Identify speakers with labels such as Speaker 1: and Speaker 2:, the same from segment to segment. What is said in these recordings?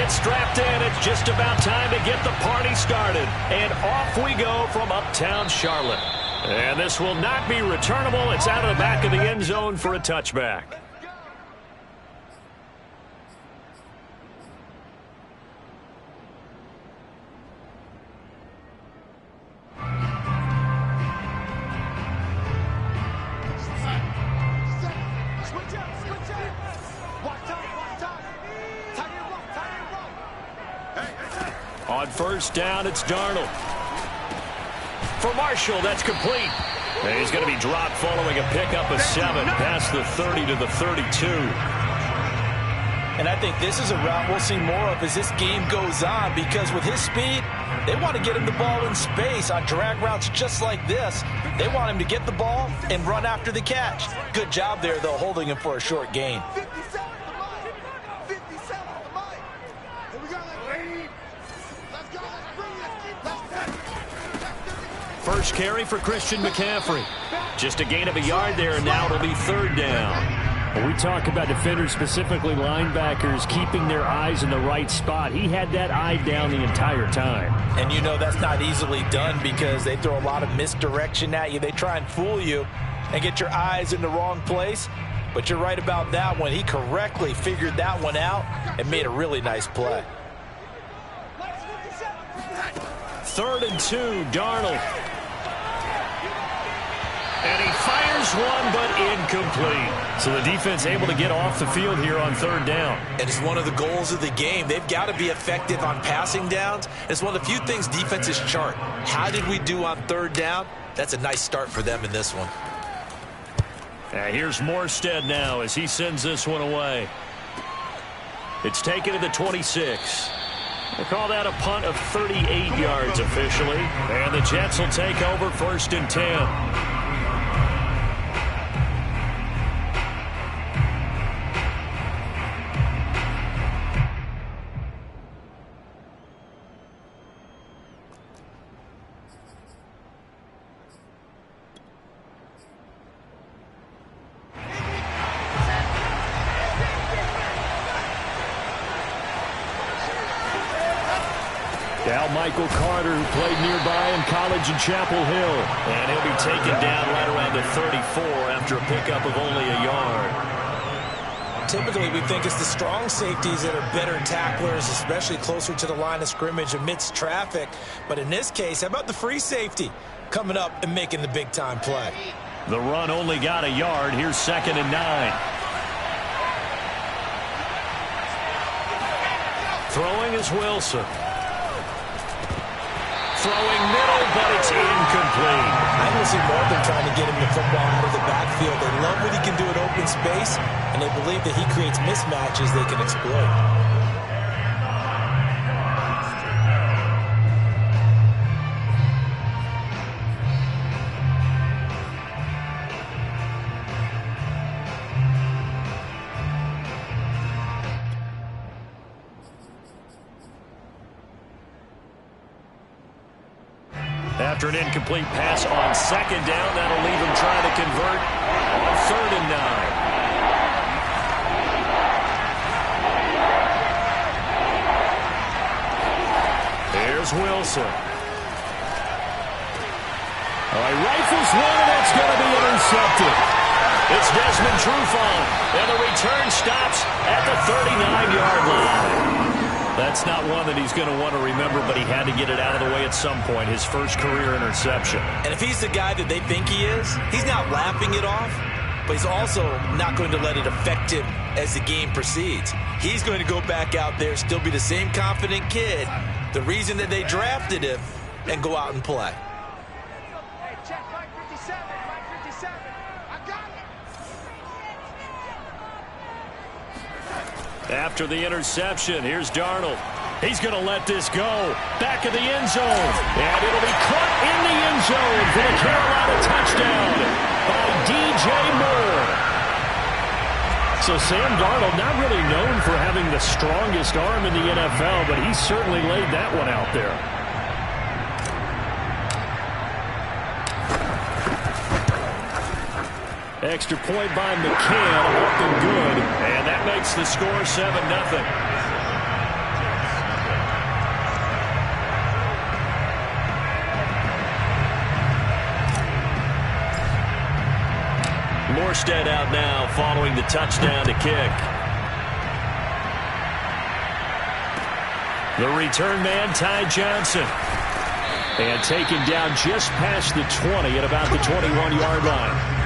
Speaker 1: get strapped in. It's just about time to get the party started. And off we go from uptown Charlotte. And this will not be returnable. It's out of the back of the end zone for a touchback. On first down, it's Darnold. For Marshall, that's complete. And he's going to be dropped following a pickup of 7 past the 30 to the 32.
Speaker 2: And I think this is a route we'll see more of as this game goes on, because with his speed, they want to get him the ball in space on drag routes just like this. They want him to get the ball and run after the catch. Good job there, though, holding him for a short gain.
Speaker 1: First carry for Christian McCaffrey. Just a gain of a yard there, and now it'll be third down.
Speaker 3: When we talk about defenders, specifically linebackers, keeping their eyes in the right spot, he had that eye down the entire time.
Speaker 2: And you know that's not easily done because they throw a lot of misdirection at you. They try and fool you and get your eyes in the wrong place. But you're right about that one. He correctly figured that one out and made a really nice play.
Speaker 1: 3rd and 2, Darnold. And he fires one, but incomplete. So the defense able to get off the field here on 3rd down.
Speaker 2: And it's one of the goals of the game. They've got to be effective on passing downs. It's one of the few things defenses chart. How did we do on 3rd down? That's a nice start for them in this one.
Speaker 1: And here's Morstead now as he sends this one away. It's taken to the 26. They call that a punt of 38 yards officially. And the Jets will take over 1st and 10. Now Michael Carter, who played nearby in college in Chapel Hill. And he'll be taken down right around the 34 after a pickup of only a yard.
Speaker 2: Typically, we think it's the strong safeties that are better tacklers, especially closer to the line of scrimmage amidst traffic. But in this case, how about the free safety coming up and making the big-time play?
Speaker 1: The run only got a yard. Here's 2nd and 9. Throwing is Wilson. Throwing middle, but it's incomplete.
Speaker 2: I don't see more than trying to get him the football out of the backfield. They love what he can do in open space, and they believe that he creates mismatches they can exploit.
Speaker 1: After an incomplete pass on 2nd down, that'll leave him trying to convert on 3rd and 9. Here's Wilson. He rifles one, and that's going to be intercepted. It's Desmond Trufant, and the return stops at the 39-yard line. That's not one that he's going to want to remember, but he had to get it out of the way at some point, his first career interception.
Speaker 2: And if he's the guy that they think he is, he's not laughing it off, but he's also not going to let it affect him as the game proceeds. He's going to go back out there, still be the same confident kid, the reason that they drafted him, and go out and play.
Speaker 4: Hey, check 557, 557. I got it.
Speaker 1: After the interception, here's Darnold. He's going to let this go. Back of the end zone. And it'll be caught in the end zone for the Carolina touchdown by DJ Moore. So Sam Darnold, not really known for having the strongest arm in the NFL, but he certainly laid that one out there. Extra point by McCann, up and good, and that makes the score 7-0. Morstead out now following the touchdown to kick. The return man, Ty Johnson. And taken down just past the 20 at about the 21-yard line.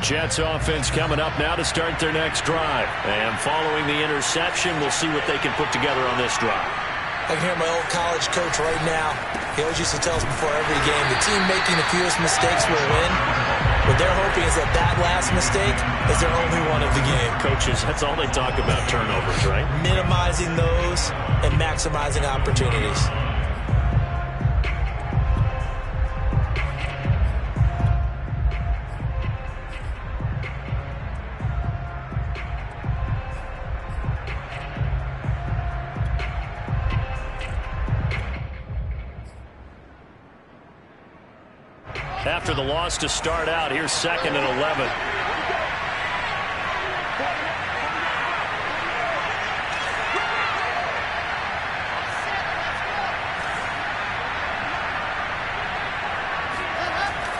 Speaker 1: Jets offense coming up now to start their next drive. And following the interception, we'll see what they can put together on this drive.
Speaker 2: I can hear my old college coach right now. He always used to tell us before every game, the team making the fewest mistakes will win. What they're hoping is that that last mistake is their only one of the game.
Speaker 1: Coaches, that's all they talk about, turnovers, right?
Speaker 2: Minimizing those and maximizing opportunities.
Speaker 1: After the loss to start out, here's 2nd and 11.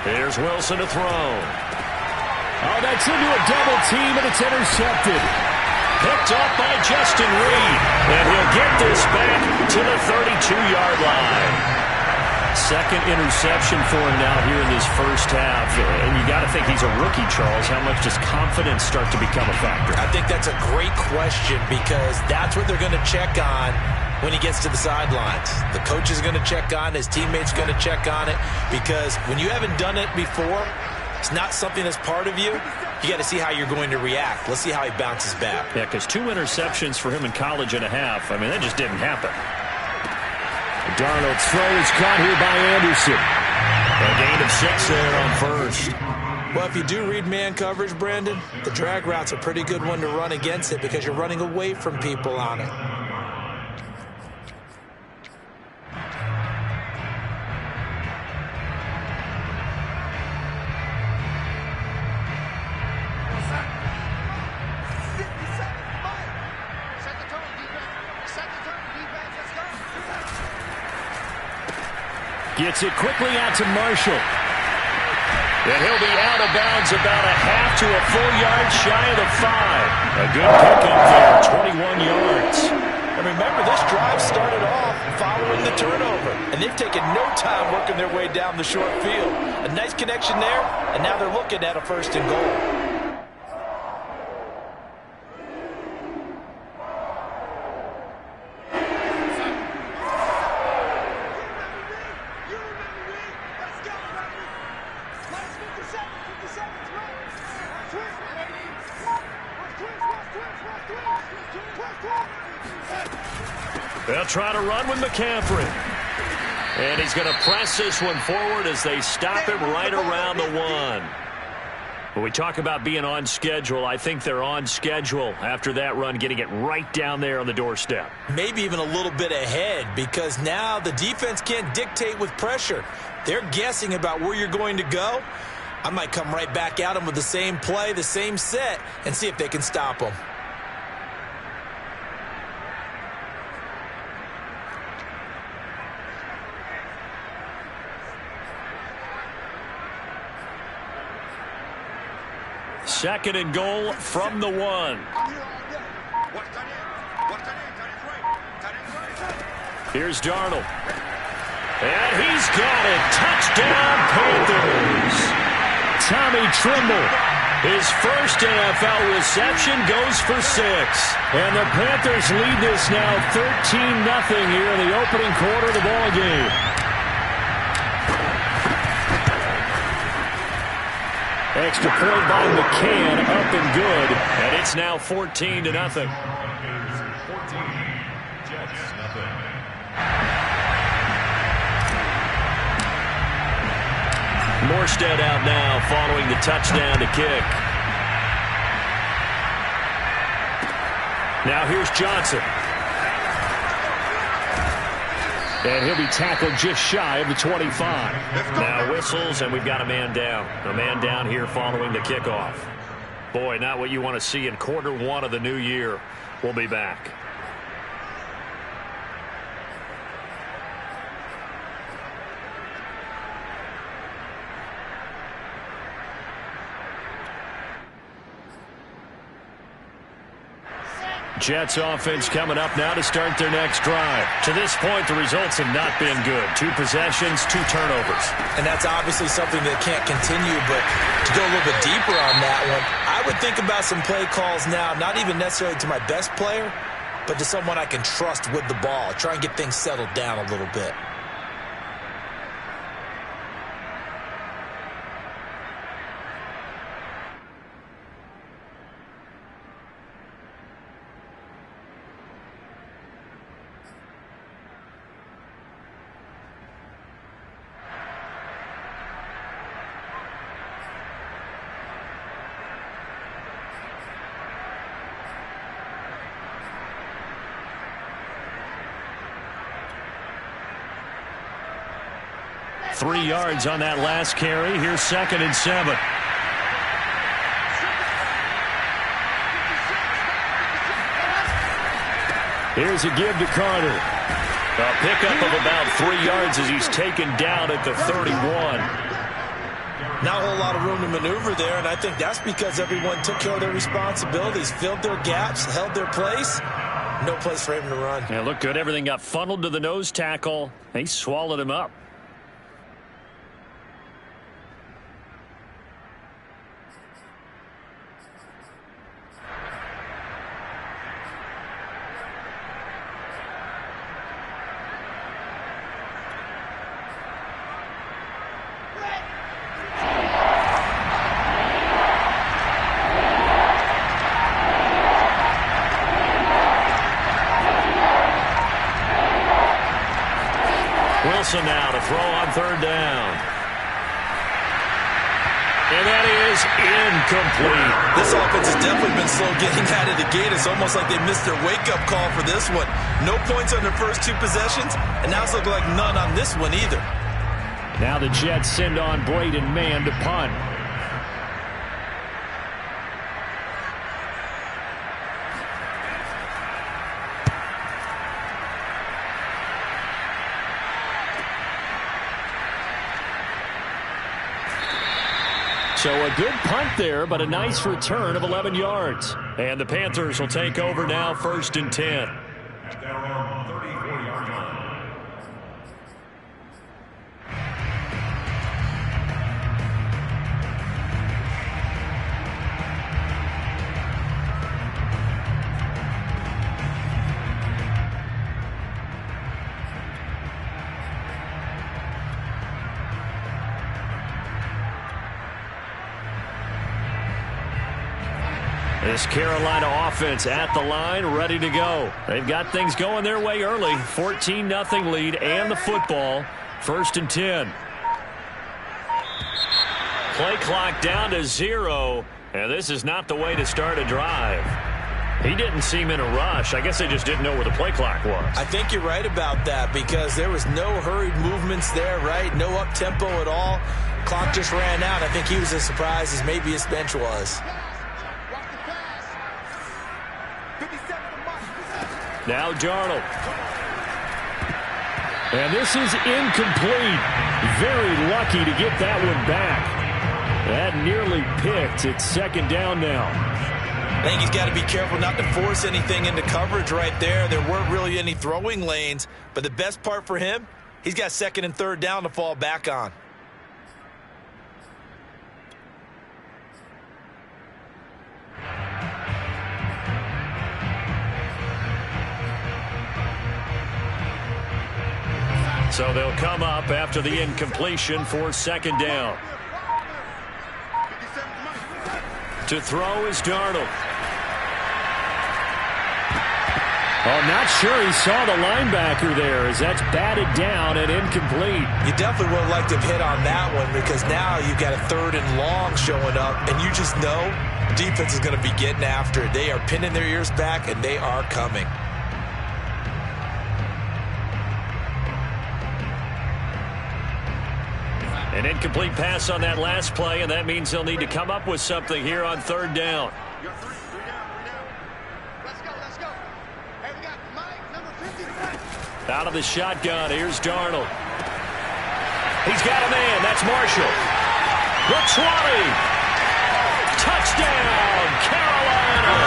Speaker 1: Here's Wilson to throw.
Speaker 3: Oh, that's into a double team, and it's intercepted.
Speaker 1: Picked up by Justin Reed. And he'll get this back to the 32-yard line. Second interception for him now here in this first half. And you got to think he's a rookie, Charles. How much does confidence start to become a factor?
Speaker 2: I think that's a great question because that's what they're going to check on when he gets to the sidelines. The coach is going to check on, his teammates going to check on it, because when you haven't done it before, it's not something that's part of you. You got to see how you're going to react. Let's see how he bounces back.
Speaker 1: Yeah, because 2 interceptions for him in college and a half. I mean, that just didn't happen.
Speaker 3: Darnold's throw is caught here by Anderson.
Speaker 1: A gain of 6 there on first.
Speaker 2: Well, if you do read man coverage, Brandon, the drag route's a pretty good one to run against it because you're running away from people on it.
Speaker 1: Gets it quickly out to Marshall. And he'll be out of bounds about a half to a full yard shy of the 5. A good pickup there, 21 yards.
Speaker 2: And remember, this drive started off following the turnover. And they've taken no time working their way down the short field. A nice connection there, and now they're looking at a 1st and goal.
Speaker 1: They'll try to run with McCaffrey. And he's going to press this one forward as they stop him right around the 1. When we talk about being on schedule, I think they're on schedule after that run, getting it right down there on the doorstep.
Speaker 2: Maybe even a little bit ahead, because now the defense can't dictate with pressure. They're guessing about where you're going to go. I might come right back at them with the same play, the same set, and see if they can stop them.
Speaker 1: Second and goal from the 1. Here's Darnold. And he's got it. Touchdown, Panthers. Tommy Tremble. His first NFL reception goes for 6. And the Panthers lead this now 13-0 here in the opening quarter of the ball game. Extra point by McCann, up and good, and it's now 14-0. Morstead out now following the touchdown to kick. Now here's Johnson.
Speaker 3: And he'll be tackled just shy of the 25.
Speaker 1: Now whistles, and we've got a man down. A man down here following the kickoff. Boy, not what you want to see in quarter one of the new year. We'll be back. Jets offense coming up now to start their next drive. To this point, the results have not been good. 2 possessions, 2 turnovers.
Speaker 2: And that's obviously something that can't continue, but to go a little bit deeper on that one, I would think about some play calls now, not even necessarily to my best player, but to someone I can trust with the ball. Try and get things settled down a little bit.
Speaker 1: Three yards on that last carry. Here's 2nd and 7.
Speaker 3: Here's a give to Carter.
Speaker 1: A pickup of about 3 yards as he's taken down at the 31.
Speaker 2: Not a whole lot of room to maneuver there, and I think that's because everyone took care of their responsibilities, filled their gaps, held their place. No place for him to run.
Speaker 1: Yeah, looked good. Everything got funneled to the nose tackle. He swallowed him up. Wilson now to throw on 3rd down. And that is incomplete.
Speaker 2: This offense has definitely been slow getting out of the gate. It's almost like they missed their wake-up call for this one. No points on their first 2 possessions, and now it's looking like none on this one either.
Speaker 3: Now the Jets send on Braden Mann to punt. So a good punt there, but a nice return of 11 yards.
Speaker 1: And the Panthers will take over now, 1st and 10. This Carolina offense at the line, ready to go. They've got things going their way early. 14-0 lead and the football. 1st and 10. Play clock down to 0. And this is not the way to start a drive. He didn't seem in a rush. I guess they just didn't know where the play clock was.
Speaker 2: I think you're right about that because there was no hurried movements there, right? No up-tempo at all. Clock just ran out. I think he was as surprised as maybe his bench was.
Speaker 3: Now Darnold. And this is incomplete. Very lucky to get that one back. That nearly picked. It's 2nd down now.
Speaker 2: I think he's got to be careful not to force anything into coverage right there. There weren't really any throwing lanes. But the best part for him, he's got 2nd and 3rd down to fall back on.
Speaker 1: So they'll come up after the incompletion for 2nd down. To throw is Darnold.
Speaker 3: Oh, not sure he saw the linebacker there as that's batted down and incomplete.
Speaker 2: You definitely would have liked to have hit on that one because now you've got a 3rd and long showing up, and you just know defense is going to be getting after it. They are pinning their ears back, and they are coming.
Speaker 1: An incomplete pass on that last play, and that means they'll need to come up with something here on third down.
Speaker 4: You're three down. Let's go. Hey, we got Mike, number 50.
Speaker 1: Out of the shotgun, here's Darnold. He's got a man. That's Marshall. The 20. Touchdown, Carolina.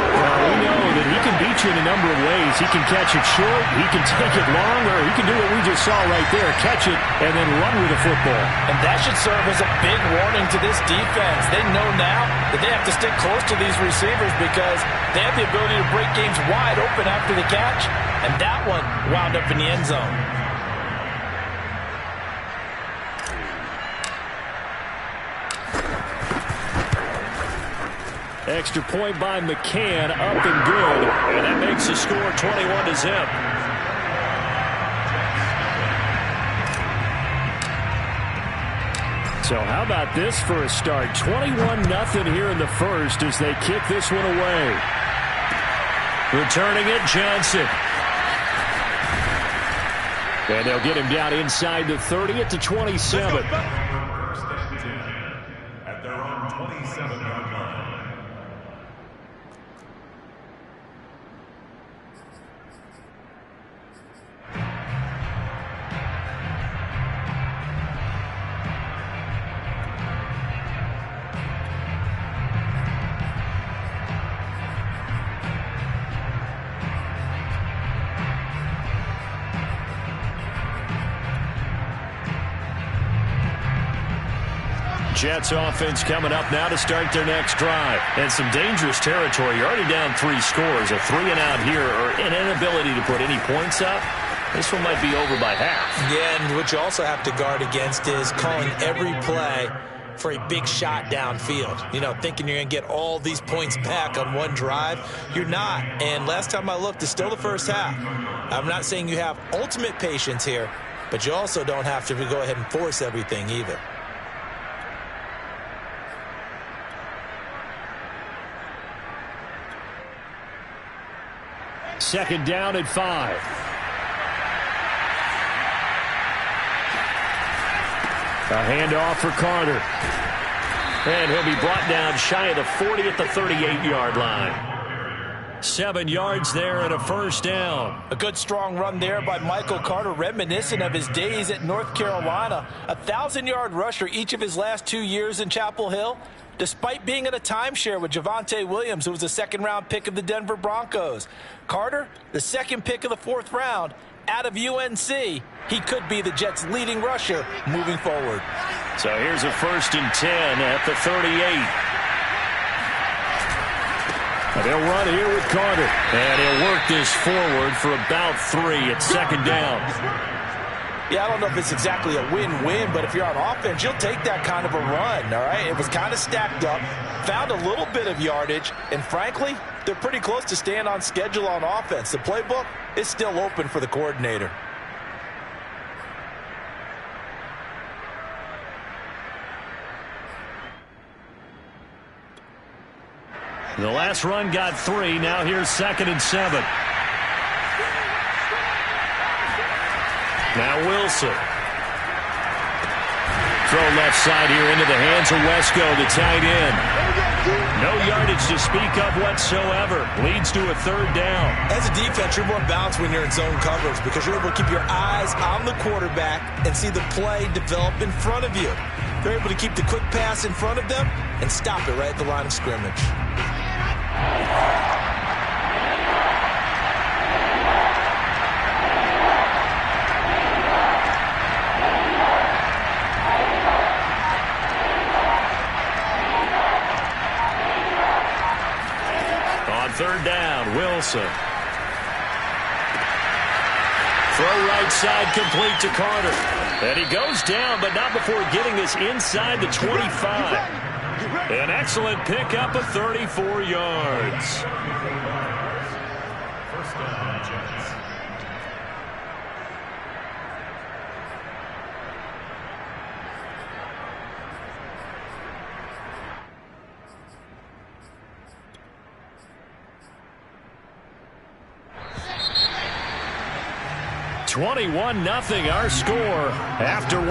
Speaker 3: Well, we know that he can beat you in a number of ways. He can catch it short, he can take it long, or he can do what we just saw right there, catch it and then run with the football.
Speaker 2: And that should serve as a big warning to this defense. They know now that they have to stick close to these receivers because they have the ability to break games wide open after the catch, and that one wound up in the end zone.
Speaker 3: Extra point by McCann, up and good.
Speaker 1: And that makes the score 21-0.
Speaker 3: So how about this for a start? 21-0 here in the first as they kick this one away.
Speaker 1: Returning it, Johnson.
Speaker 3: And they'll get him down inside the 30 at the 27.
Speaker 5: At their own 27-yard line.
Speaker 1: Jets offense coming up now to start their next drive. And some dangerous territory. You're already down 3 scores. A 3-and-out here or an inability to put any points up. This one might be over by half.
Speaker 2: Yeah, and what you also have to guard against is calling every play for a big shot downfield. You know, thinking you're going to get all these points back on one drive. You're not. And last time I looked, it's still the first half. I'm not saying you have ultimate patience here, but you also don't have to go ahead and force everything either.
Speaker 3: Second down at 5. A handoff for Carter.
Speaker 1: And he'll be brought down shy of the 40 at the 38-yard line. 7 yards there and a first down.
Speaker 2: A good strong run there by Michael Carter, reminiscent of his days at North Carolina. A 1,000-yard rusher each of his last 2 years in Chapel Hill, despite being in a timeshare with Javonte Williams, who was a second-round pick of the Denver Broncos. Carter, the second pick of the 4th round, out of UNC. He could be the Jets' leading rusher moving forward.
Speaker 1: So here's a 1st and 10 at the 38.
Speaker 3: They'll run here with Carter.
Speaker 1: And he'll work this forward for about 3 at second down.
Speaker 2: Yeah, I don't know if it's exactly a win-win, but if you're on offense, you'll take that kind of a run, all right? It was kind of stacked up, found a little bit of yardage, and frankly, they're pretty close to staying on schedule on offense. The playbook is still open for the coordinator.
Speaker 1: The last run got 3. Now here's 2nd and 7. Now Wilson. Throw left side here into the hands of Wesco, the tight end. No yardage to speak of whatsoever. Leads to a 3rd down.
Speaker 2: As a defense, you're more balanced when you're in zone coverage because you're able to keep your eyes on the quarterback and see the play develop in front of you. They're able to keep the quick pass in front of them and stop it right at the line of scrimmage.
Speaker 1: On 3rd down, Wilson. Throw right side complete to Carter. And he goes down, but not before getting this inside the 25. An excellent pickup of 34 yards.
Speaker 5: First down, Jets.
Speaker 1: $21-0 our score after 1.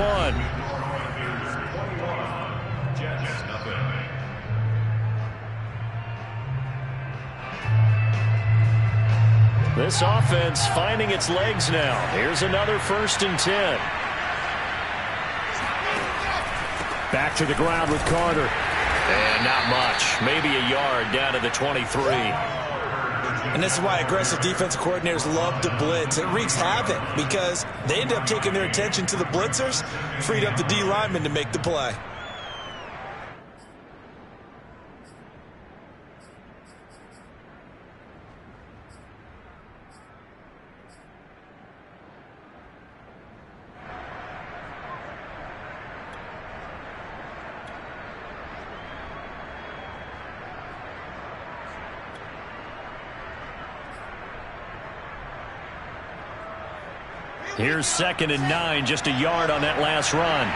Speaker 1: This offense finding its legs now. Here's another 1st and 10.
Speaker 3: Back to the ground with Carter.
Speaker 1: And not much. Maybe a yard down to the 23.
Speaker 2: And this is why aggressive defensive coordinators love to blitz. It wreaks havoc because they end up taking their attention to the blitzers, freed up the D lineman to make the play.
Speaker 1: Here's 2nd and 9, just a yard on that last run.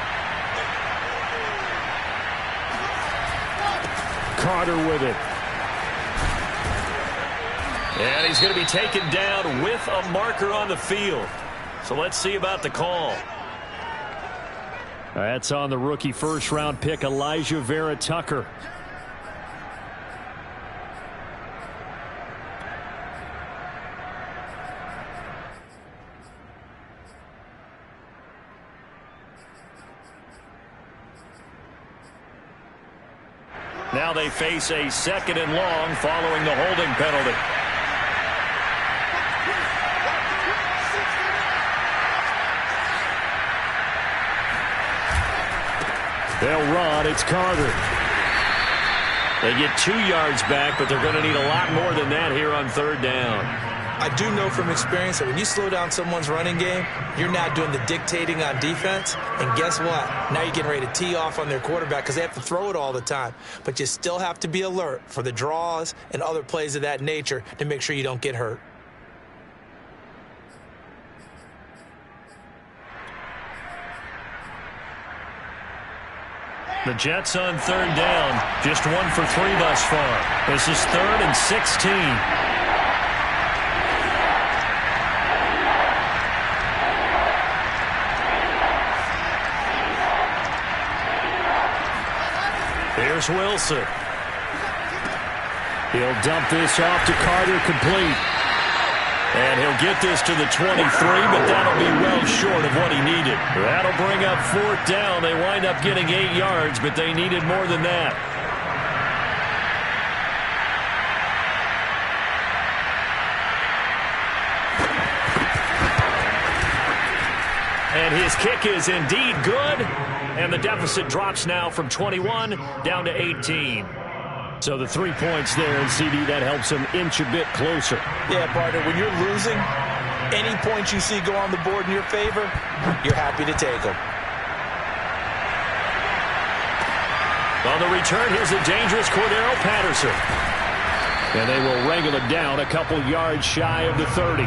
Speaker 3: Carter with it.
Speaker 1: And he's going to be taken down with a marker on the field. So let's see about the call.
Speaker 3: That's on the rookie 1st-round pick, Elijah Vera Tucker.
Speaker 1: Now they face a 2nd and long following the holding penalty.
Speaker 3: They'll run. It's Carter.
Speaker 1: They get 2 yards back, but they're going to need a lot more than that here on 3rd down.
Speaker 2: I do know from experience that when you slow down someone's running game, you're not doing the dictating on defense. And guess what? Now you're getting ready to tee off on their quarterback because they have to throw it all the time. But you still have to be alert for the draws and other plays of that nature to make sure you don't get hurt.
Speaker 1: The Jets on 3rd down, just 1 for 3 thus far. This is 3rd and 16. Here's Wilson.
Speaker 3: He'll dump this off to Carter, complete.
Speaker 1: And he'll get this to the 23, but that'll be well short of what he needed. That'll bring up 4th down. They wind up getting 8 yards, but they needed more than that. And his kick is indeed good. And the deficit drops now from 21 down to 18.
Speaker 3: So the 3 points there, and CD, that helps him inch a bit closer.
Speaker 2: Yeah, partner, when you're losing, any points you see go on the board in your favor, you're happy to take them.
Speaker 1: On the return, here's a dangerous Cordero Patterson.
Speaker 3: And they will wrangle it down a couple yards shy of the 30.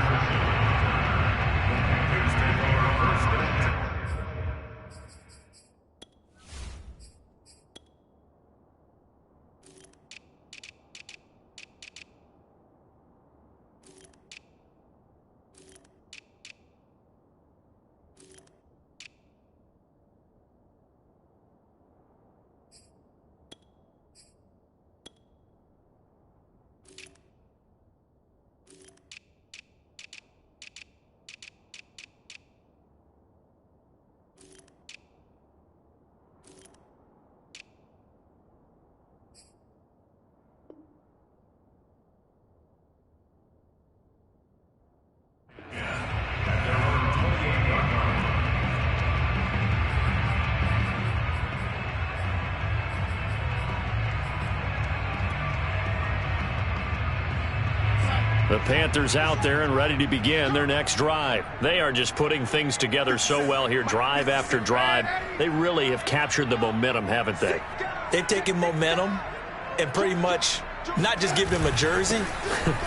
Speaker 1: The Panthers out there and ready to begin their next drive. They are just putting things together so well here, drive after drive. They really have captured the momentum, haven't they?
Speaker 2: They've taken momentum and pretty much not just give them a jersey,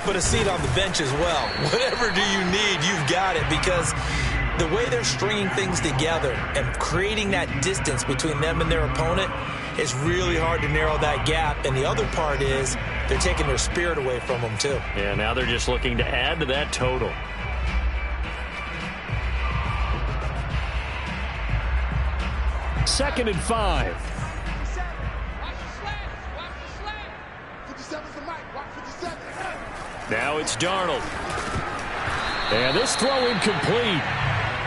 Speaker 2: but a seat on the bench as well. Whatever do you need, you've got it, because the way they're stringing things together and creating that distance between them and their opponent is really hard to narrow that gap. And the other part is they're taking their spirit away from them, too.
Speaker 1: Yeah, now they're just looking to add to that total.
Speaker 3: Second and 5.
Speaker 1: Now it's Darnold.
Speaker 3: And this throw incomplete.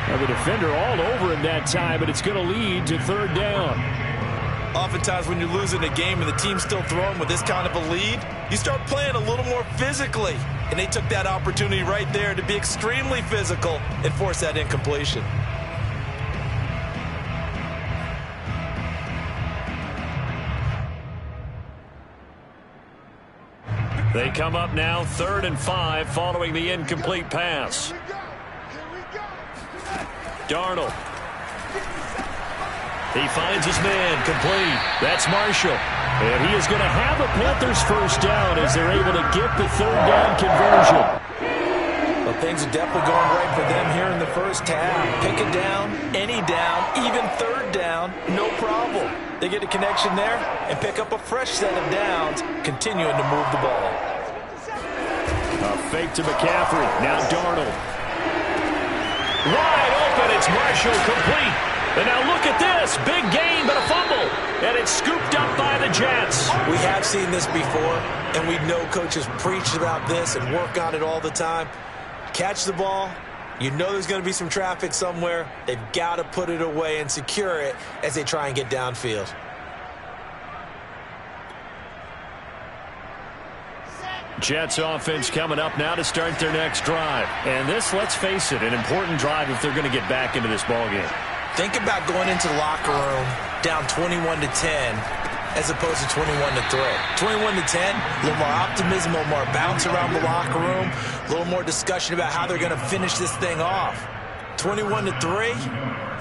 Speaker 3: The defender all over him that time, but it's going to lead to third down.
Speaker 2: Oftentimes when you're losing a game and the team's still throwing with this kind of a lead, you start playing a little more physically. And they took that opportunity right there to be extremely physical and force that incompletion.
Speaker 1: They come up now 3rd and 5 following the incomplete pass. Darnold. He finds his man complete. That's Marshall. And he is going to have a Panthers first down as they're able to get the third down conversion.
Speaker 2: Well, things are definitely going right for them here in the first half. Pick it down, any down, even third down, no problem. They get a connection there and pick up a fresh set of downs, continuing to move the ball.
Speaker 3: A fake to McCaffrey. Now Darnold.
Speaker 1: Wide open. It's Marshall complete. And now look at this. Big gain, but a fumble. And it's scooped up by the Jets.
Speaker 2: We have seen this before, and we know coaches preach about this and work on it all the time. Catch the ball. You know there's going to be some traffic somewhere. They've got to put it away and secure it as they try and get downfield.
Speaker 1: Jets offense coming up now to start their next drive. And this, let's face it, an important drive if they're going to get back into this ballgame.
Speaker 2: Think about going into the locker room down 21-10 as opposed to 21-3. 21-10, a little more optimism, a little more bounce around the locker room, a little more discussion about how they're going to finish this thing off. 21-3,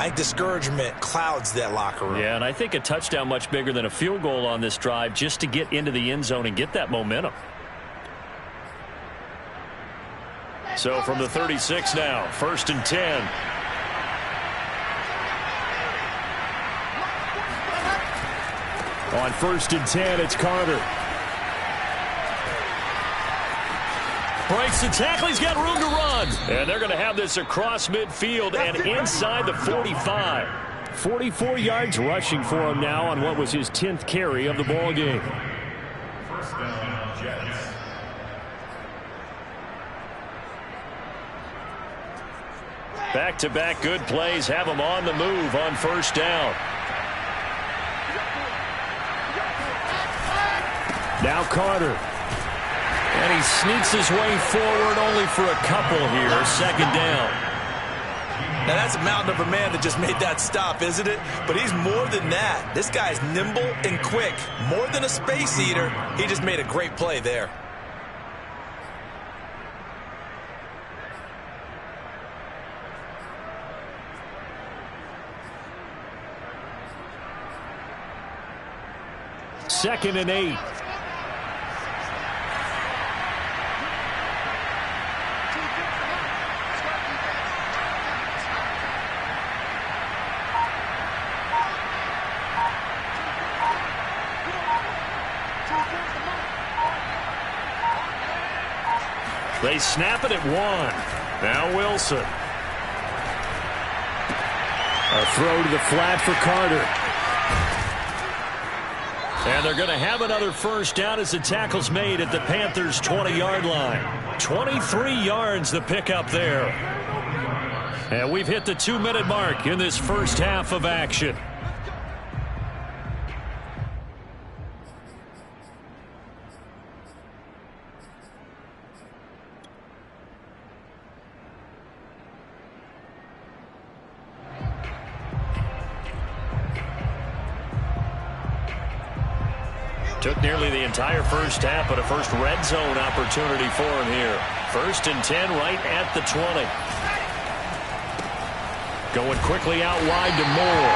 Speaker 2: I think discouragement clouds that locker room.
Speaker 1: Yeah, and I think a touchdown much bigger than a field goal on this drive just to get into the end zone and get that momentum. So from the 36 now, 1st and 10. On 1st and 10, it's Carter. Breaks the tackle. He's got room to run. And they're going to have this across midfield and inside the 45.
Speaker 3: 44 yards rushing for him now on what was his 10th carry of the ball game.
Speaker 5: First down, Jets.
Speaker 1: Back-to-back good plays have him on the move on 1st down.
Speaker 3: Now Carter.
Speaker 1: And he sneaks his way forward only for a couple here. 2nd down.
Speaker 2: Now that's a mountain of a man that just made that stop, isn't it? But he's more than that. This guy's nimble and quick. More than a space eater. He just made a great play there.
Speaker 3: Second and 8.
Speaker 1: They snap it at 1. Now Wilson.
Speaker 3: A throw to the flat for Carter.
Speaker 1: And they're going to have another first down as the tackle's made at the Panthers' 20-yard line. 23 yards the pickup there. And we've hit the 2-minute mark in this first half of action. Took nearly the entire first half, but a first red zone opportunity for him here. 1st and 10 right at the 20. Going quickly out wide to Moore.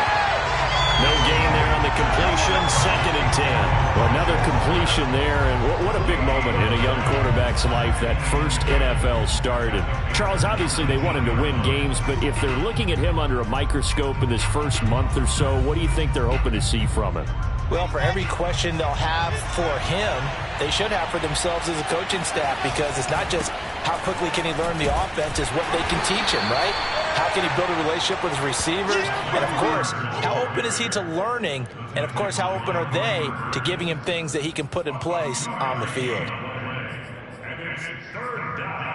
Speaker 1: No gain there on the completion. 2nd and 10.
Speaker 3: Well, another completion there, and what a big moment in a young quarterback's life, that first NFL start. And Charles, obviously they want him to win games, but if they're looking at him under a microscope in this first month or so, what do you think they're hoping to see from him?
Speaker 2: Well, for every question they'll have for him, they should have for themselves as a coaching staff, because it's not just how quickly can he learn the offense, it's what they can teach him, right? How can he build a relationship with his receivers? And, of course, how open is he to learning? And, of course, how open are they to giving him things that he can put in place on the field?
Speaker 5: And it's 3rd down.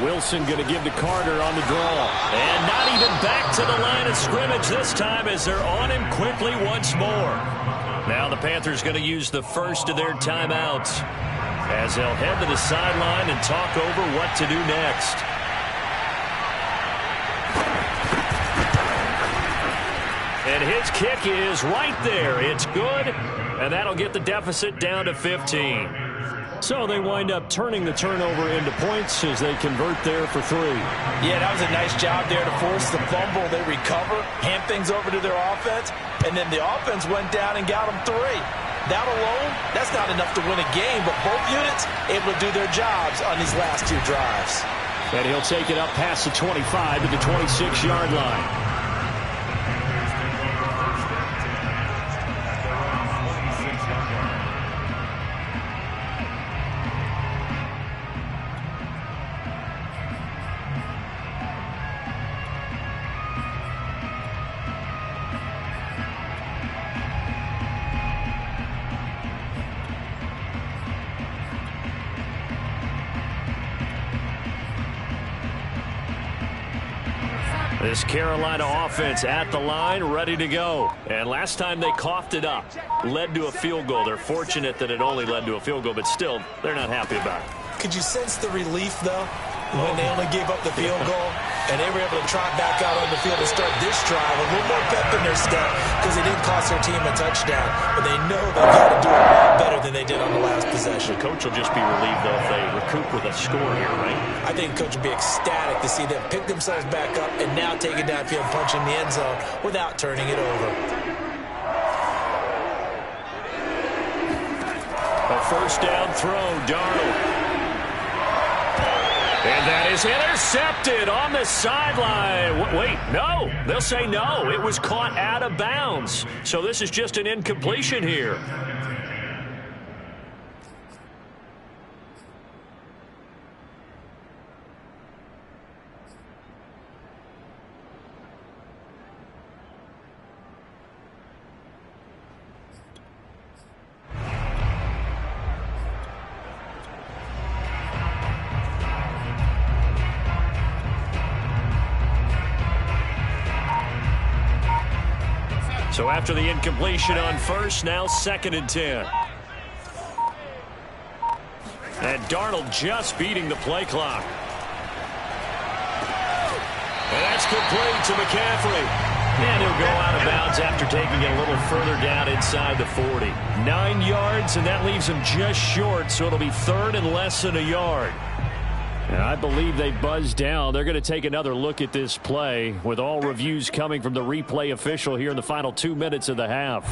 Speaker 3: Wilson going to give to Carter on the draw.
Speaker 1: And not even back to the line of scrimmage this time as they're on him quickly once more. Now the Panthers going to use the first of their timeouts as they'll head to the sideline and talk over what to do next. And his kick is right there. It's good, and that'll get the deficit down to 15.
Speaker 3: So they wind up turning the turnover into points as they convert there for 3.
Speaker 2: Yeah, that was a nice job there to force the fumble. They recover, hand things over to their offense, and then the offense went down and got them 3. That alone, that's not enough to win a game, but both units able to do their jobs on these last 2 drives.
Speaker 3: And he'll take it up past the 25 to the 26-yard line.
Speaker 1: This Carolina offense at the line, ready to go. And last time they coughed it up, led to a field goal. They're fortunate that it only led to a field goal, but still, they're not happy about it.
Speaker 2: Could you sense the relief, though, when they only gave up the field goal and they were able to trot back out on the field and start this drive? A little more pep in their step because they didn't cost their team a touchdown, but they know they've got to do a lot better than they did on the last possession.
Speaker 1: The coach will just be relieved, though, if they recoup with a score here, right?
Speaker 2: I think the coach will be ecstatic to see them pick themselves back up and now take it downfield and punch in the end zone without turning it over.
Speaker 1: A first down throw, Darnold. And that is intercepted on the sideline. Wait, no. They'll say no. It was caught out of bounds. So this is just an incompletion here. So after the incompletion on first, now 2nd and 10. And Darnold just beating the play clock. And that's complete to McCaffrey. And he'll go out of bounds after taking it a little further down inside the 40. 9 yards, and that leaves him just short, so it'll be 3rd and less than a yard.
Speaker 3: And I believe they buzzed down. They're going to take another look at this play with all reviews coming from the replay official here in the final 2 minutes of the half.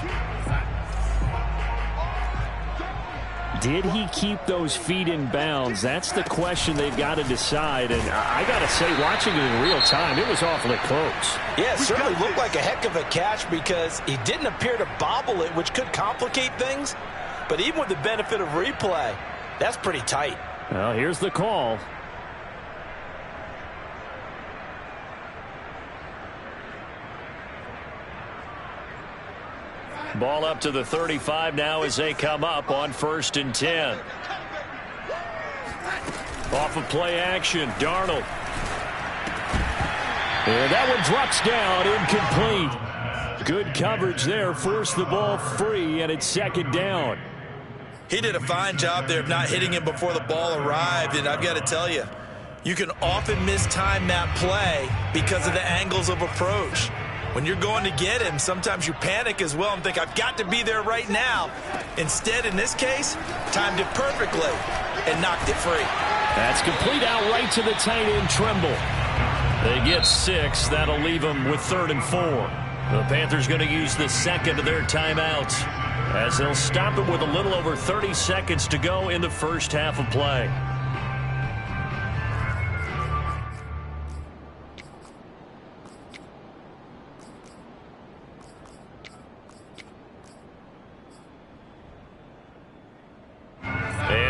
Speaker 3: Did he keep those feet in bounds? That's the question they've got to decide. And I got to say, watching it in real time, it was awfully close.
Speaker 2: Yeah, it certainly looked like a heck of a catch because he didn't appear to bobble it, which could complicate things. But even with the benefit of replay, that's pretty tight.
Speaker 3: Well, here's the call.
Speaker 1: Ball up to the 35 now as they come up on 1st and 10. Off of play action, Darnold.
Speaker 3: And that one drops down, incomplete. Good coverage there, forced the ball free, and it's 2nd down.
Speaker 2: He did a fine job there of not hitting him before the ball arrived, and I've got to tell you, you can often mistime that play because of the angles of approach. When you're going to get him, sometimes you panic as well and think, I've got to be there right now. Instead, in this case, timed it perfectly and knocked it free.
Speaker 3: That's complete out right to the tight end, Tremble.
Speaker 1: They get 6. That'll leave them with 3rd and 4. The Panthers going to use the 2nd of their timeouts as they'll stop it with a little over 30 seconds to go in the first half of play.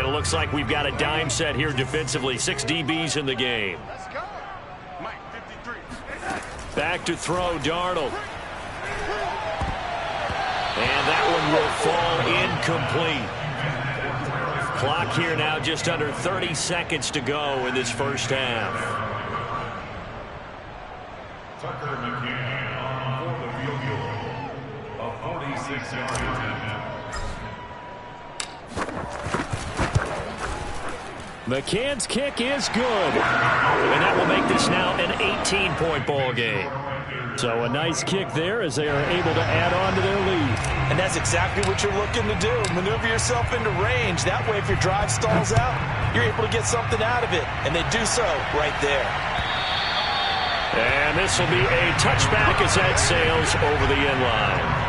Speaker 1: Looks like we've got a dime set here defensively. 6 DBs in the game.
Speaker 4: Let's go. Mike, 53.
Speaker 1: Back to throw, Darnold. And that one will fall incomplete.
Speaker 3: Clock here now, just under 30 seconds to go in this first half.
Speaker 5: Tucker McCann for the field goal. A 46-yard attempt.
Speaker 3: McCann's kick is good. And that will make this now an 18-point ball game. So a nice kick there as they are able to add on to their lead.
Speaker 2: And that's exactly what you're looking to do. Maneuver yourself into range. That way, if your drive stalls out, you're able to get something out of it. And they do so right there.
Speaker 3: And this will be a touchback as that sails over the end line.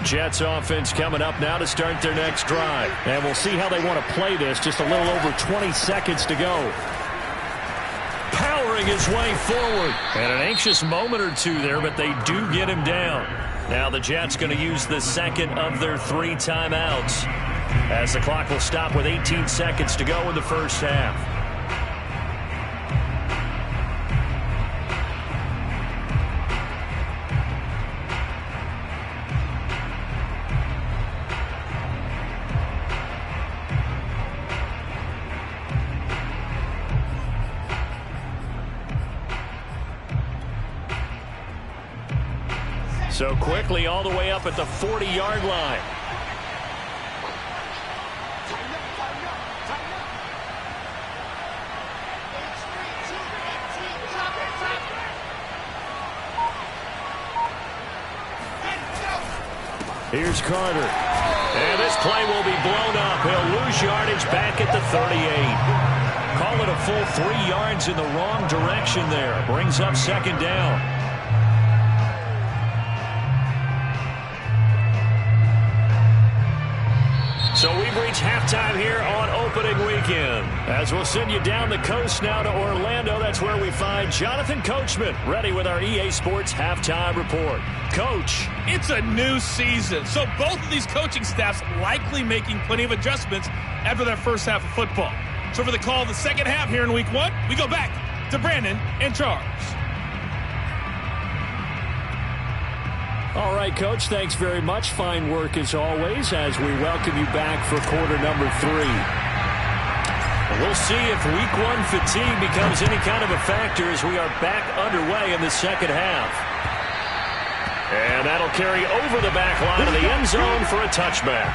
Speaker 3: Jets offense coming up now to start their next drive. And we'll see how they want to play this. Just a little over 20 seconds to go. Powering his way forward. And an anxious moment or two there, but they do get him down. Now the Jets going to use the second of their 3 timeouts, as the clock will stop with 18 seconds to go in the first half. So quickly all the way up at the 40-yard line. Here's Carter. And this play will be blown up. He'll lose yardage back at the 38. Call it a full 3 yards in the wrong direction there. Brings up second down. So we've reached halftime here on opening weekend. As we'll send you down the coast now to Orlando, that's where we find Jonathan Coachman ready with our EA Sports halftime report. Coach.
Speaker 6: It's a new season, so both of these coaching staffs likely making plenty of adjustments after that first half of football. So for the call of the second half here in week 1, we go back to Brandon and Charles.
Speaker 3: All right, Coach, thanks very much. Fine work as always as we welcome you back for quarter number 3. And we'll see if week 1 fatigue becomes any kind of a factor as we are back underway in the second half. And that'll carry over the back line of the end zone for a touchback.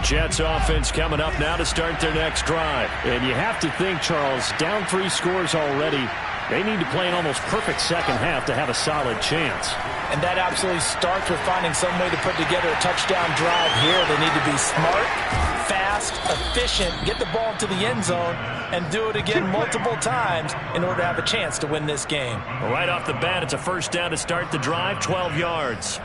Speaker 3: Jets offense coming up now to start their next drive. And you have to think, Charles, down 3 scores already. They need to play an almost perfect second half to have a solid chance.
Speaker 2: And that absolutely starts with finding some way to put together a touchdown drive here. They need to be smart, fast, efficient, get the ball to the end zone, and do it again multiple times in order to have a chance to win this game.
Speaker 3: Well, right off the bat, it's a first down to start the drive, 12 yards.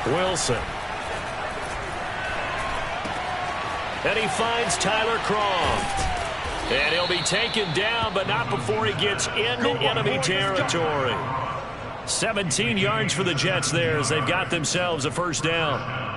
Speaker 3: Wilson. And he finds Tyler Croft. And he'll be taken down, but not before he gets into enemy territory. 17 yards for the Jets there as they've got themselves a first down.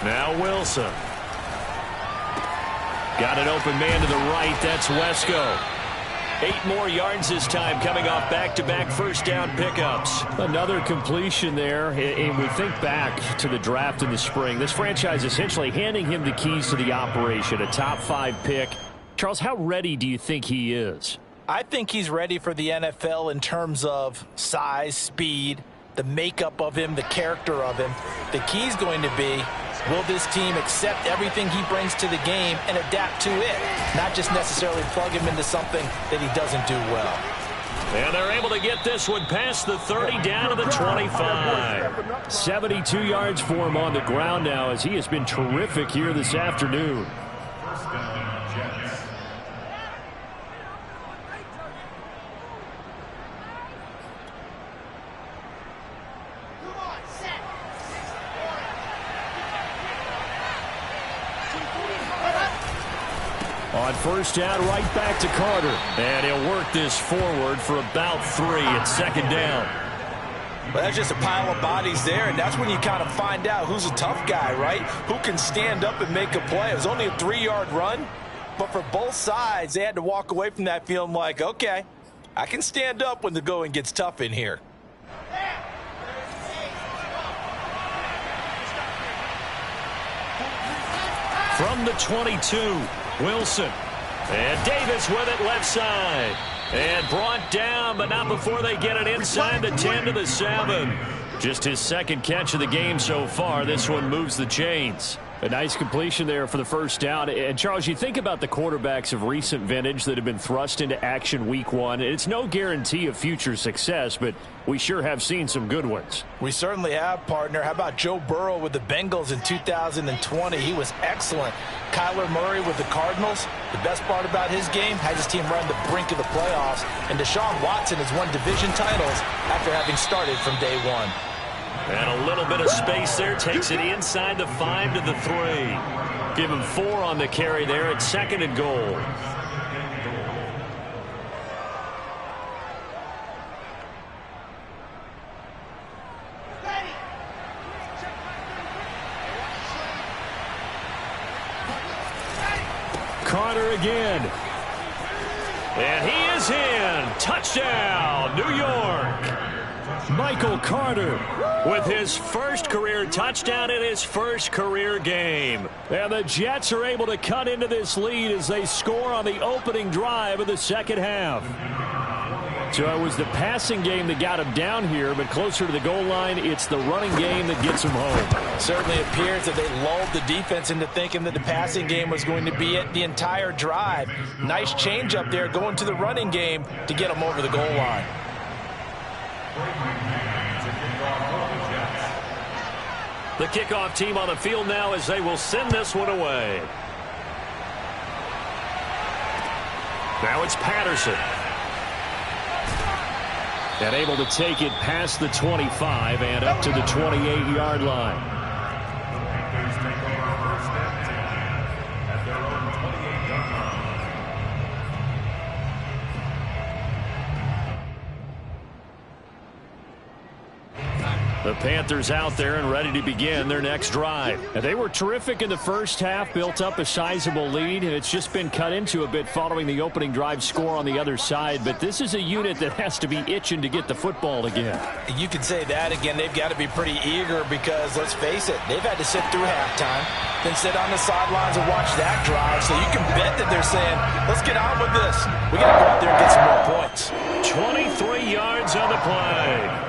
Speaker 3: Now Wilson. Got an open man to the right. That's Wesco. 8 more yards this time, coming off back-to-back first down pickups. Another completion there, and we think back to the draft in the spring. This franchise essentially handing him the keys to the operation, a top 5 pick. Charles, how ready do you think he is?
Speaker 2: I think he's ready for the NFL in terms of size, speed, the makeup of him, the character of him. The key's going to be, will this team accept everything he brings to the game and adapt to it? Not just necessarily plug him into something that he doesn't do well.
Speaker 3: And they're able to get this one past the 30 down to the 25. 72 yards for him on the ground now as he has been terrific here this afternoon.
Speaker 5: First down, Jets.
Speaker 3: On first down, right back to Carter. And he'll work this forward for about 3 at second down.
Speaker 2: Well, that's just a pile of bodies there, and that's when you kind of find out who's a tough guy, right? Who can stand up and make a play. It was only a 3-yard run, but for both sides, they had to walk away from that feeling like, okay, I can stand up when the going gets tough in here.
Speaker 3: From the 22, Wilson. And Davis with it left side. And brought down, but not before they get it inside the 10 to the 7. Just his second catch of the game so far. This one moves the chains. A nice completion there for the first down. And, Charles, you think about the quarterbacks of recent vintage that have been thrust into action week 1. It's no guarantee of future success, but we sure have seen some good ones.
Speaker 2: We certainly have, partner. How about Joe Burrow with the Bengals in 2020? He was excellent. Kyler Murray with the Cardinals. The best part about his game, had his team run the brink of the playoffs. And Deshaun Watson has won division titles after having started from day 1.
Speaker 3: And a little bit of space there. Takes it inside the 5 to the 3. Give him 4 on the carry there at second and goal. Carter again. And he is in. Touchdown, New York. Michael Carter with his first career touchdown in his first career game. And the Jets are able to cut into this lead as they score on the opening drive of the second half. So it was the passing game that got him down here, but closer to the goal line, it's the running game that gets him home.
Speaker 2: Certainly appears that they lulled the defense into thinking that the passing game was going to be it the entire drive. Nice change up there going to the running game to get him over the goal line.
Speaker 3: The kickoff team on the field now as they will send this one away. Now it's Patterson. And able to take it past the 25 and up to the 28-yard line. The Panthers out there and ready to begin their next drive. And they were terrific in the first half, built up a sizable lead, and it's just been cut into a bit following the opening drive score on the other side. But this is a unit that has to be itching to get the football again.
Speaker 2: You could say that again. They've got to be pretty eager because, let's face it, they've had to sit through halftime, then sit on the sidelines and watch that drive. So you can bet that they're saying, let's get on with this. We got to go out there and get some more points.
Speaker 3: 23 yards on the play.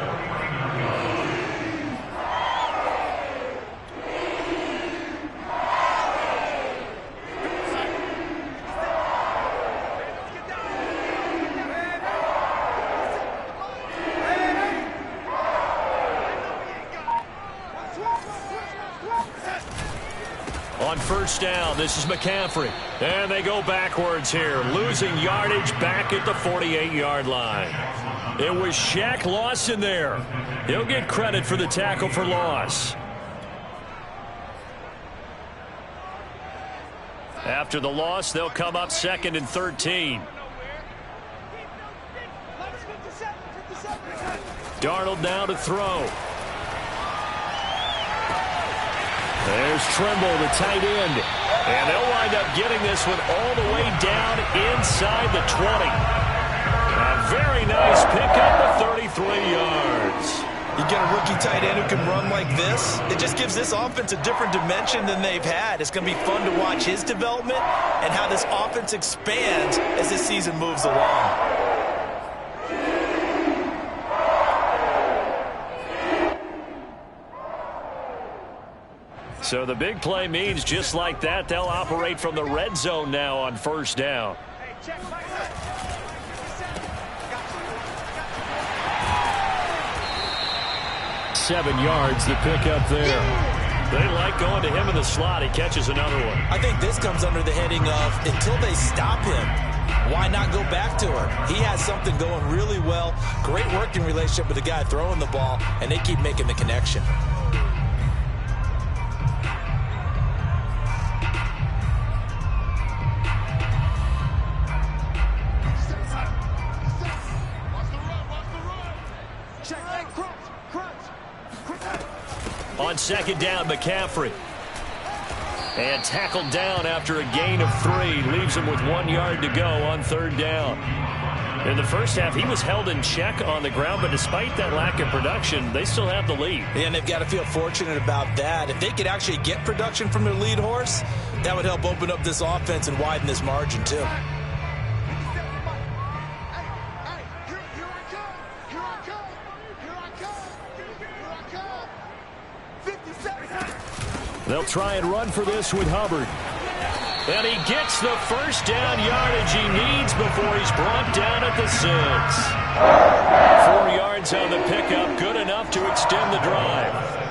Speaker 3: On first down, this is McCaffrey. And they go backwards here, losing yardage back at the 48-yard line. It was Shaq Lawson there. He'll get credit for the tackle for loss. After the loss, they'll come up second and 13. Darnold now to throw. There's Trimble, the tight end. And they'll wind up getting this one all the way down inside the 20.
Speaker 1: A very nice pickup of 33 yards.
Speaker 2: You get a rookie tight end who can run like this, it just gives this offense a different dimension than they've had. It's going to be fun to watch his development and how this offense expands as this season moves along.
Speaker 1: So the big play means just like that, they'll operate from the red zone now on first down. 7 yards, the pickup there. They like going to him in the slot. He catches another one.
Speaker 2: I think this comes under the heading of until they stop him, why not go back to him? He has something going really well. Great working relationship with the guy throwing the ball, and they keep making the connection.
Speaker 1: On second down, McCaffrey. And tackled down after a gain of 3. Leaves him with 1 yard to go on third down. In the first half, he was held in check on the ground, but despite that lack of production, they still have the lead.
Speaker 2: And they've got to feel fortunate about that. If they could actually get production from their lead horse, that would help open up this offense and widen this margin, too.
Speaker 1: They'll try and run for this with Hubbard. And he gets the first down yardage he needs before he's brought down at the 6. 4 yards on the pickup, good enough to extend the drive.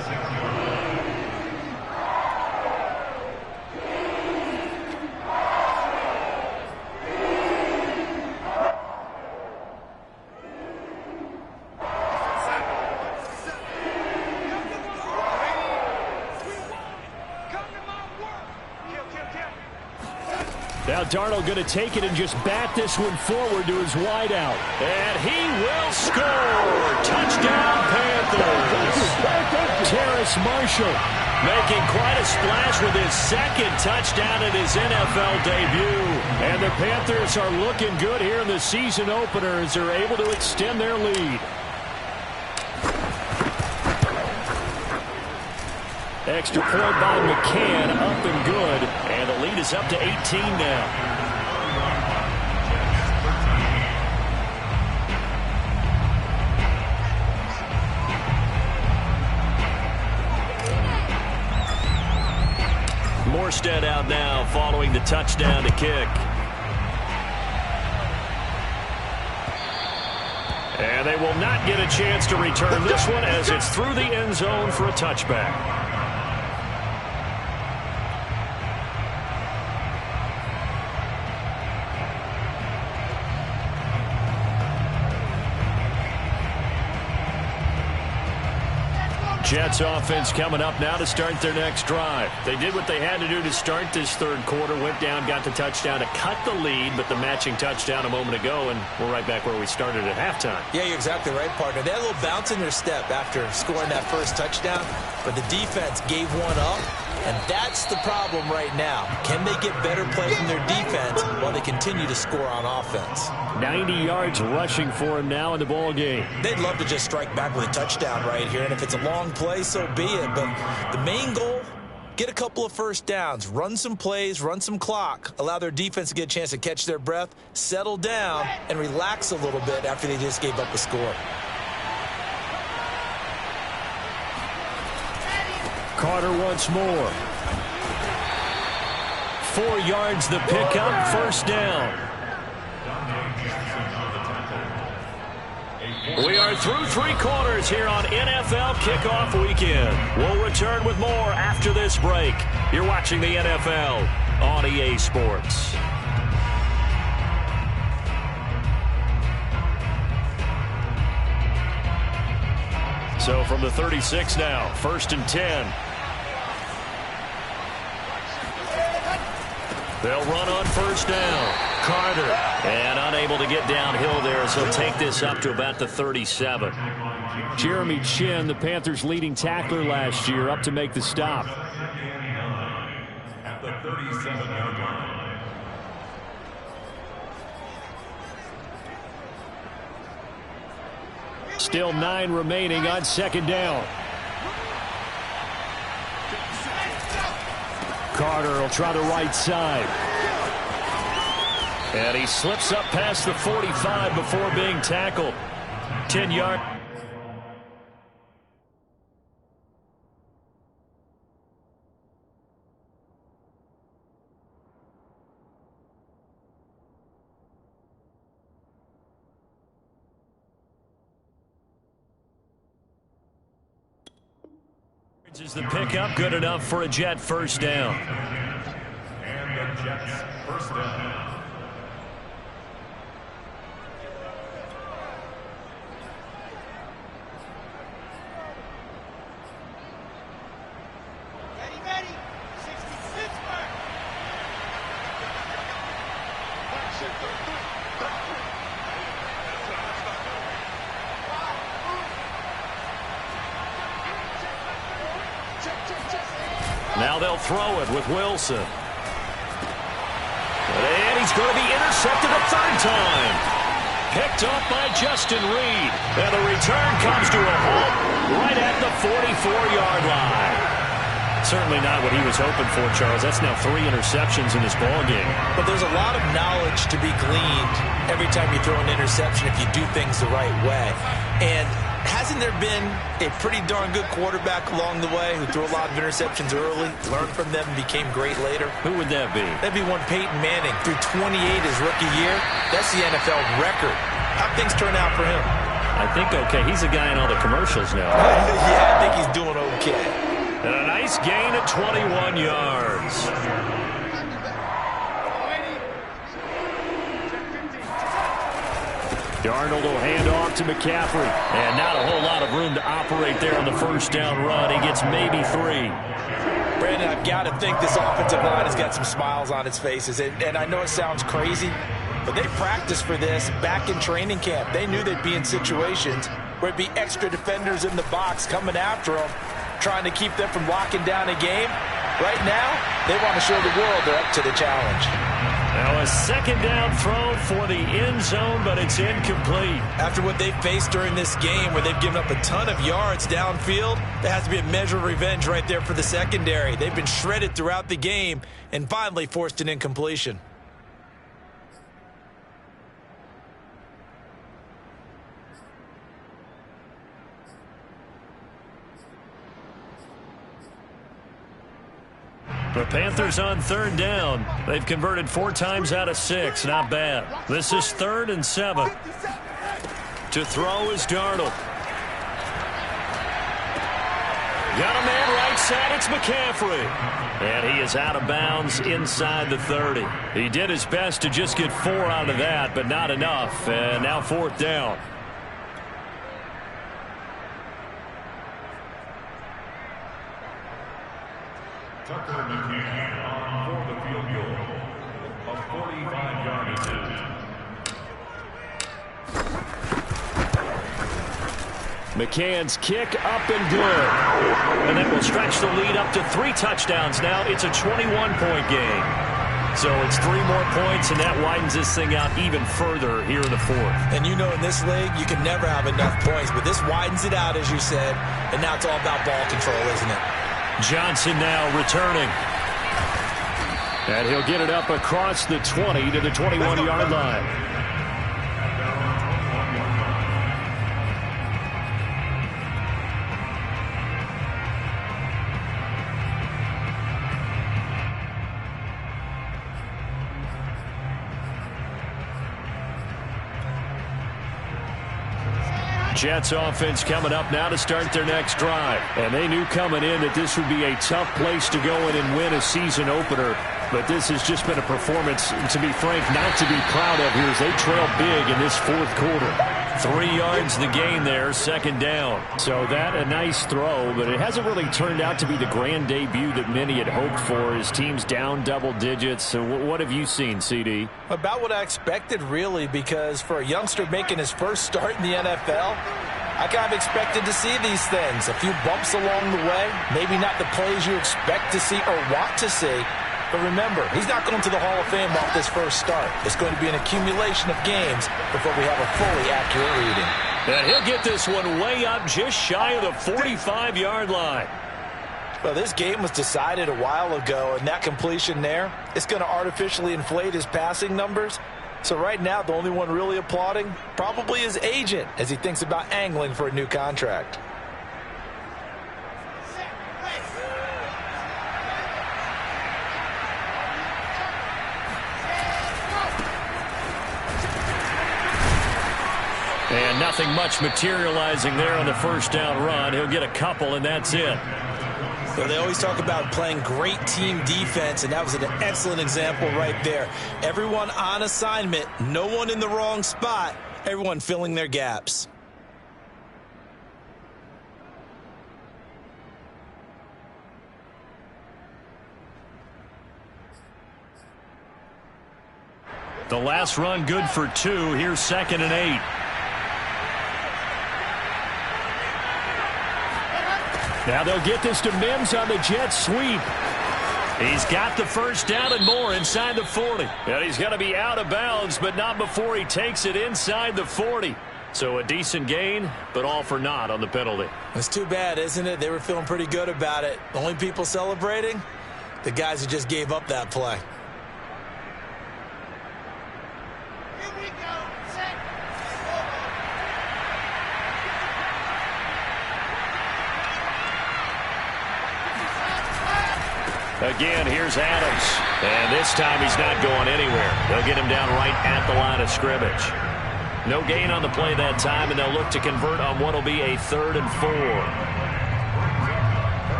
Speaker 1: Now Darnold going to take it and just bat this one forward to his wideout. And he will score! Touchdown Panthers! Terrace Marshall making quite a splash with his second touchdown in his NFL debut. And the Panthers are looking good here in the season opener as they're able to extend their lead. Extra point by McCann, up and good. And the lead is up to 18 now. Morstead out now following the touchdown to kick. And they will not get a chance to return this one as it's through the end zone for a touchback. Jets offense coming up now to start their next drive. They did what they had to do to start this third quarter. Went down, got the touchdown to cut the lead, but the matching touchdown a moment ago, and we're right back where we started at halftime.
Speaker 2: Yeah, you're exactly right, partner. They had a little bounce in their step after scoring that first touchdown, but the defense gave one up, and that's the problem right now. Can they get better play from their defense while they continue to score on offense?
Speaker 1: 90 yards rushing for him now in the ball game.
Speaker 2: They'd love to just strike back with a touchdown right here, and if it's a long play, so be it. But the main goal, get a couple of first downs, run some plays, run some clock, allow their defense to get a chance to catch their breath, settle down, and relax a little bit after they just gave up a score.
Speaker 1: Carter once more. 4 yards the pickup, first down. We are through 3 quarters here on NFL Kickoff Weekend. We'll return with more after this break. You're watching the NFL on EA Sports. So from the 36 now, 1st and 10. They'll run on first down. Carter, and unable to get downhill there as he'll take this up to about the 37. Jeremy Chin, the Panthers' leading tackler last year, up to make the stop.
Speaker 5: At the 37-yard line.
Speaker 3: Still 9 remaining on second down. Carter will try the right side. And he slips up past the 45 before being tackled. 10-yard. Is the pickup good enough for a Jet first down?
Speaker 5: And the Jets first down.
Speaker 4: Ready. 66 back.
Speaker 3: Now they'll throw it with Wilson. And he's going to be intercepted a third time. Picked up by Justin Reed. And the return comes to a halt right at the 44-yard line. Certainly not what he was hoping for, Charles. That's now 3 interceptions in this ballgame.
Speaker 2: But there's a lot of knowledge to be gleaned every time you throw an interception if you do things the right way. And hasn't there been a pretty darn good quarterback along the way who threw a lot of interceptions early, learned from them, and became great later?
Speaker 3: Who would that be?
Speaker 2: That'd be one Peyton Manning. Threw 28 his rookie year. That's the NFL record. How'd things turn out for him?
Speaker 3: I think okay. He's a guy in all the commercials now.
Speaker 2: Yeah, I think he's doing okay.
Speaker 3: And a nice gain of 21 yards. Darnold will hand off to McCaffrey. And not a whole lot of room to operate there on the first down run. He gets maybe 3.
Speaker 2: Brandon, I've got to think this offensive line has got some smiles on its faces. And I know it sounds crazy, but they practiced for this back in training camp. They knew they'd be in situations where it'd be extra defenders in the box coming after them, trying to keep them from locking down a game. Right now, they want to show the world they're up to the challenge.
Speaker 3: Now a second down throw for the end zone, but it's incomplete.
Speaker 2: After what they've faced during this game where they've given up a ton of yards downfield, there has to be a measure of revenge right there for the secondary. They've been shredded throughout the game and finally forced an incompletion.
Speaker 3: The Panthers on third down. They've converted 4 times out of 6. Not bad. This is 3rd and 7. To throw is Darnold. Got a man right side. It's McCaffrey. And he is out of bounds inside the 30. He did his best to just get 4 out of that, but not enough. And now 4th down.
Speaker 5: Tucker McCann on for the field goal. A 45-yard attempt.
Speaker 3: McCann's kick up and good. And that will stretch the lead up to 3 touchdowns now. It's a 21-point game. So it's 3 more points, and that widens this thing out even further here in the 4th.
Speaker 2: And you know in this league, you can never have enough points, but this widens it out, as you said, and now it's all about ball control, isn't it?
Speaker 3: Johnson now returning. And he'll get it up across the 20 to the 21-yard line. Jets offense coming up now to start their next drive. And they knew coming in that this would be a tough place to go in and win a season opener. But this has just been a performance, to be frank, not to be proud of here as they trail big in this 4th quarter. 3 yards the gain there, 2nd down. So that a nice throw, but it hasn't really turned out to be the grand debut that many had hoped for as teams down double digits. So what have you seen, CD?
Speaker 2: About what I expected, really, because for a youngster making his first start in the NFL, I kind of expected to see these things. A few bumps along the way, maybe not the plays you expect to see or want to see. But remember, he's not going to the Hall of Fame off this first start. It's going to be an accumulation of games before we have a fully accurate reading.
Speaker 1: And he'll get this one way up just shy of the 45-yard line.
Speaker 2: Well, this game was decided a while ago, and that completion there, it's going to artificially inflate his passing numbers. So right now, the only one really applauding probably his agent as he thinks about angling for a new contract.
Speaker 1: And nothing much materializing there on the first down run. He'll get a couple, and that's it.
Speaker 2: Well, they always talk about playing great team defense, and that was an excellent example right there. Everyone on assignment, no one in the wrong spot, everyone filling their gaps.
Speaker 1: The last run good for 2. Here's 2nd and 8. Now they'll get this to Mims on the jet sweep. He's got the first down and more inside the 40. And he's going to be out of bounds, but not before he takes it inside the 40. So a decent gain, but all for naught on the penalty.
Speaker 2: It's too bad, isn't it? They were feeling pretty good about it. The only people celebrating? The guys who just gave up that play.
Speaker 1: Again, here's Adams. And this time he's not going anywhere. They'll get him down right at the line of scrimmage. No gain on the play that time, and they'll look to convert on what will be a 3rd and 4.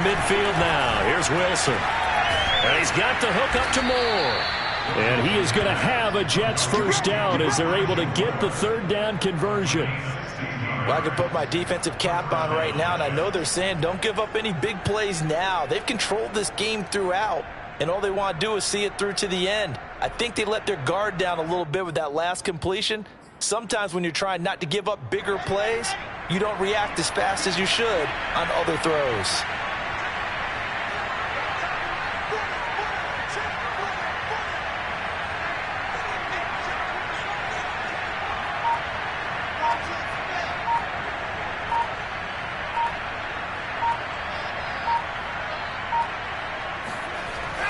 Speaker 1: Midfield now. Here's Wilson. And he's got the hook up to Moore. And he is going to have a Jets first down as they're able to get the 3rd down conversion.
Speaker 2: Well, I could put my defensive cap on right now, and I know they're saying don't give up any big plays now. They've controlled this game throughout, and all they want to do is see it through to the end. I think they let their guard down a little bit with that last completion. Sometimes when you're trying not to give up bigger plays, you don't react as fast as you should on other throws.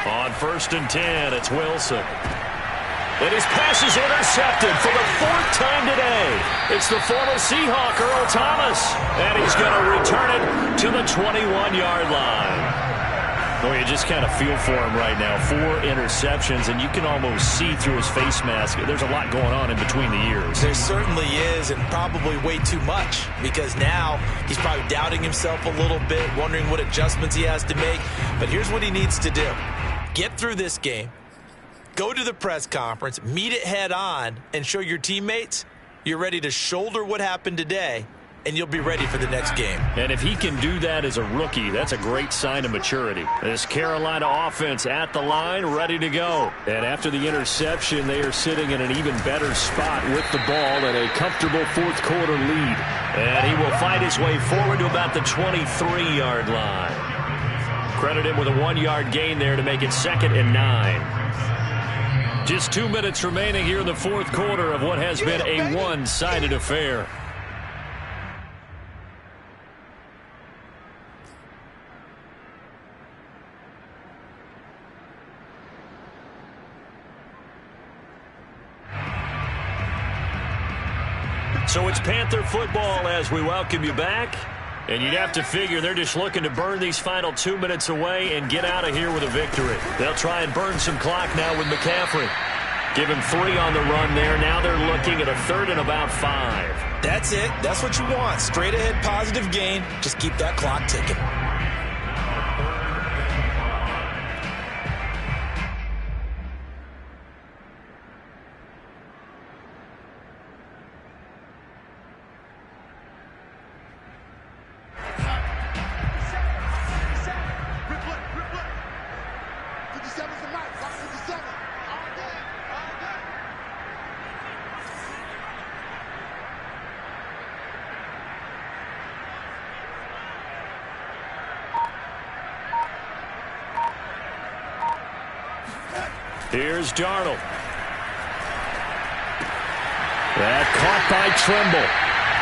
Speaker 1: On 1st and 10, it's Wilson. And his pass is intercepted for the 4th time today. It's the former Seahawk, Earl Thomas. And he's going to return it to the 21-yard line. Well, you just kind of feel for him right now. 4 interceptions, and you can almost see through his face mask. There's a lot going on in between the ears.
Speaker 2: There certainly is, and probably way too much, because now he's probably doubting himself a little bit, wondering what adjustments he has to make. But here's what he needs to do. Get through this game, go to the press conference, meet it head on, and show your teammates you're ready to shoulder what happened today, and you'll be ready for the next game.
Speaker 1: And if he can do that as a rookie, that's a great sign of maturity. This Carolina offense at the line, ready to go. And after the interception, they are sitting in an even better spot with the ball and a comfortable 4th quarter lead. And he will fight his way forward to about the 23-yard line. Credit him with a 1-yard gain there to make it 2nd and 9. Just 2 minutes remaining here in the 4th quarter of what has been a one-sided affair. So it's Panther football as we welcome you back. And you'd have to figure they're just looking to burn these final 2 minutes away and get out of here with a victory. They'll try and burn some clock now with McCaffrey. Give him 3 on the run there. Now they're looking at a 3rd and about 5.
Speaker 2: That's it. That's what you want. Straight ahead positive gain. Just keep that clock ticking.
Speaker 1: Here's Darnold. That caught by Tremble.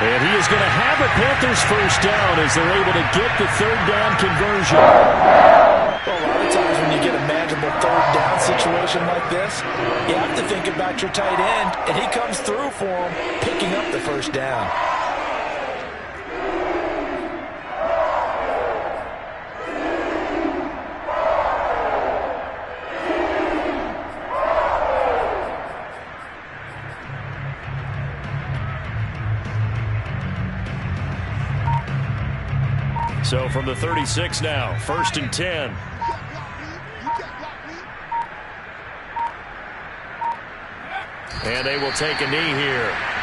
Speaker 1: And he is going to have a Panthers first down as they're able to get the third down conversion.
Speaker 2: Well, a lot of times when you get a manageable third down situation like this, you have to think about your tight end, and he comes through for him, picking up the first down.
Speaker 1: So from the 36 now, 1st and 10. And they will take a knee here.